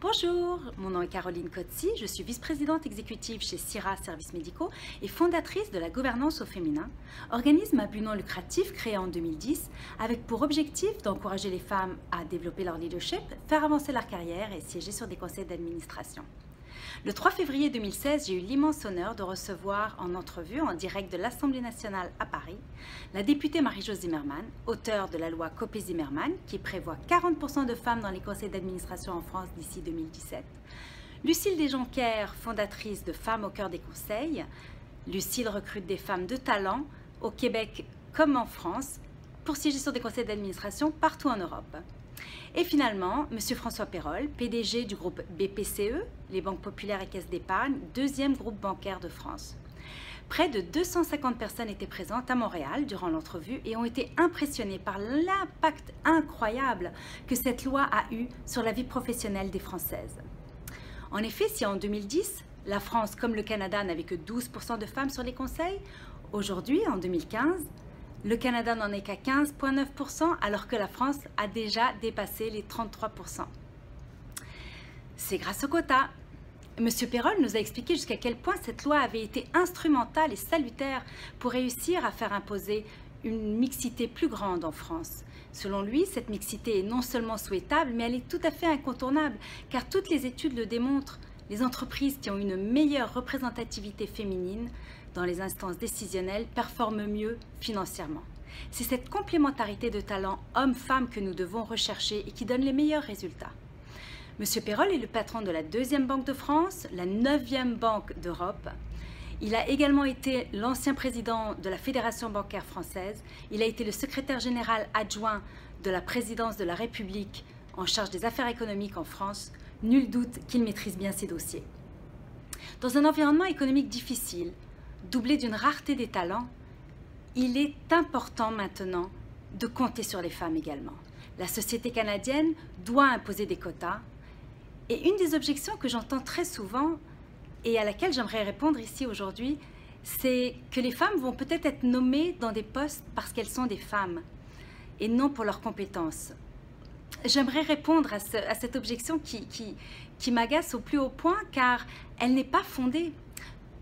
Bonjour, mon nom est Caroline Cotzi, je suis vice-présidente exécutive chez CIRA Services Médicaux et fondatrice de la gouvernance au féminin, organisme à but non lucratif créé en 2010 avec pour objectif d'encourager les femmes à développer leur leadership, faire avancer leur carrière et siéger sur des conseils d'administration. Le 3 février 2016, j'ai eu l'immense honneur de recevoir en entrevue, en direct de l'Assemblée nationale à Paris, la députée Marie-Jo Zimmermann, auteure de la loi Copé-Zimmermann, qui prévoit 40% de femmes dans les conseils d'administration en France d'ici 2017, Lucile Desjonquers, fondatrice de Femmes au cœur des conseils. Lucile recrute des femmes de talent au Québec comme en France pour siéger sur des conseils d'administration partout en Europe. Et finalement, M. François Perrol, PDG du groupe BPCE, les banques populaires et caisses d'épargne, deuxième groupe bancaire de France. Près de 250 personnes étaient présentes à Montréal durant l'entrevue et ont été impressionnées par l'impact incroyable que cette loi a eu sur la vie professionnelle des Françaises. En effet, si en 2010, la France comme le Canada n'avait que 12% de femmes sur les conseils, aujourd'hui, en 2015, le Canada n'en est qu'à 15,9% alors que la France a déjà dépassé les 33%. C'est grâce au quota. M. Perrol nous a expliqué jusqu'à quel point cette loi avait été instrumentale et salutaire pour réussir à faire imposer une mixité plus grande en France. Selon lui, cette mixité est non seulement souhaitable, mais elle est tout à fait incontournable, car toutes les études le démontrent. Les entreprises qui ont une meilleure représentativité féminine dans les instances décisionnelles performent mieux financièrement. C'est cette complémentarité de talents hommes-femmes que nous devons rechercher et qui donne les meilleurs résultats. M. Perrol est le patron de la deuxième banque de France, la 9e banque d'Europe. Il a également été l'ancien président de la Fédération bancaire française. Il a été le secrétaire général adjoint de la présidence de la République en charge des affaires économiques en France. Nul doute qu'il maîtrise bien ses dossiers. Dans un environnement économique difficile, doublé d'une rareté des talents, il est important maintenant de compter sur les femmes également. La société canadienne doit imposer des quotas. Et une des objections que j'entends très souvent et à laquelle j'aimerais répondre ici aujourd'hui, c'est que les femmes vont peut-être être nommées dans des postes parce qu'elles sont des femmes et non pour leurs compétences. J'aimerais répondre à cette objection qui m'agace au plus haut point car elle n'est pas fondée.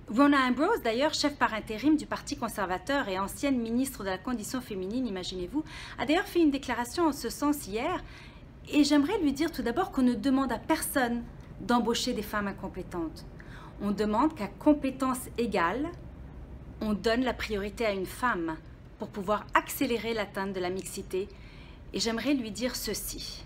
Rona Ambrose, d'ailleurs, chef par intérim du Parti conservateur et ancienne ministre de la Condition féminine, imaginez-vous, a d'ailleurs fait une déclaration en ce sens hier. Et j'aimerais lui dire tout d'abord qu'on ne demande à personne d'embaucher des femmes incompétentes. On demande qu'à compétence égale, on donne la priorité à une femme pour pouvoir accélérer l'atteinte de la mixité. Et j'aimerais lui dire ceci.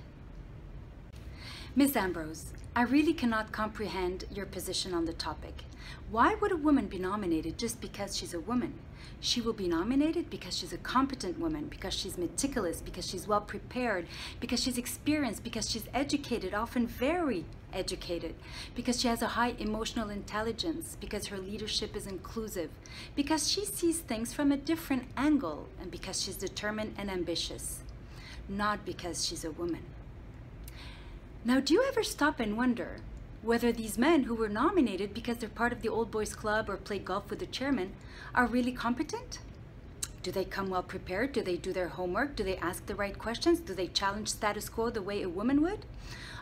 Ms. Ambrose, I really cannot comprehend your position on the topic. Why would a woman be nominated just because she's a woman? She will be nominated because she's a competent woman, because she's meticulous, because she's well prepared, because she's experienced, because she's educated, often very educated, because she has a high emotional intelligence, because her leadership is inclusive, because she sees things from a different angle, and because she's determined and ambitious, not because she's a woman. Now, do you ever stop and wonder whether these men who were nominated because they're part of the old boys club or play golf with the chairman are really competent? Do they come well prepared? Do they do their homework? Do they ask the right questions? Do they challenge status quo the way a woman would?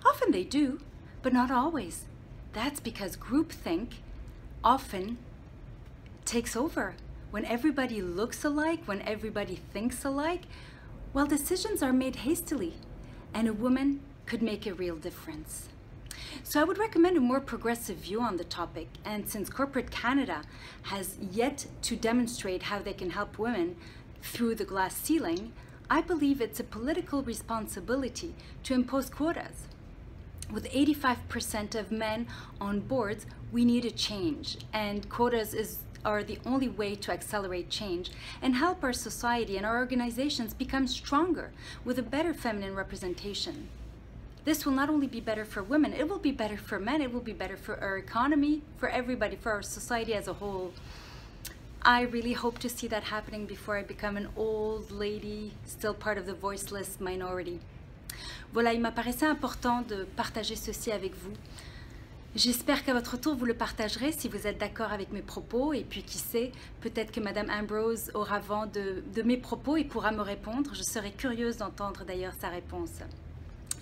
Often they do, but not always. That's because groupthink often takes over. When everybody looks alike, when everybody thinks alike, well, decisions are made hastily, and a woman could make a real difference. So I would recommend a more progressive view on the topic, and since corporate Canada has yet to demonstrate how they can help women through the glass ceiling, I believe it's a political responsibility to impose quotas. With 85% of men on boards, we need a change, and quotas are the only way to accelerate change and help our society and our organizations become stronger with a better feminine representation. This will not only be better for women, it will be better for men, it will be better for our economy, for everybody, for our society as a whole. I really hope to see that happening before I become an old lady, still part of the voiceless minority. Voilà, il m'apparaissait important de partager ceci avec vous. J'espère qu'à votre tour, vous le partagerez si vous êtes d'accord avec mes propos. Et puis, qui sait, peut-être que Madame Ambrose aura vent de mes propos et pourra me répondre. Je serais curieuse d'entendre d'ailleurs sa réponse.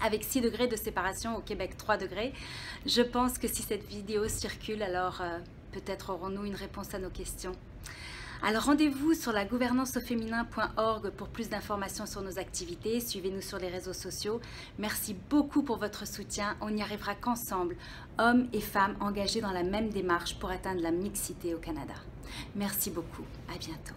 avec 6 degrés de séparation, au Québec 3 degrés. Je pense que si cette vidéo circule, alors peut-être aurons-nous une réponse à nos questions. Alors rendez-vous sur lagouvernanceauféminin.org pour plus d'informations sur nos activités. Suivez-nous sur les réseaux sociaux. Merci beaucoup pour votre soutien. On n'y arrivera qu'ensemble, hommes et femmes engagés dans la même démarche pour atteindre la mixité au Canada. Merci beaucoup. À bientôt.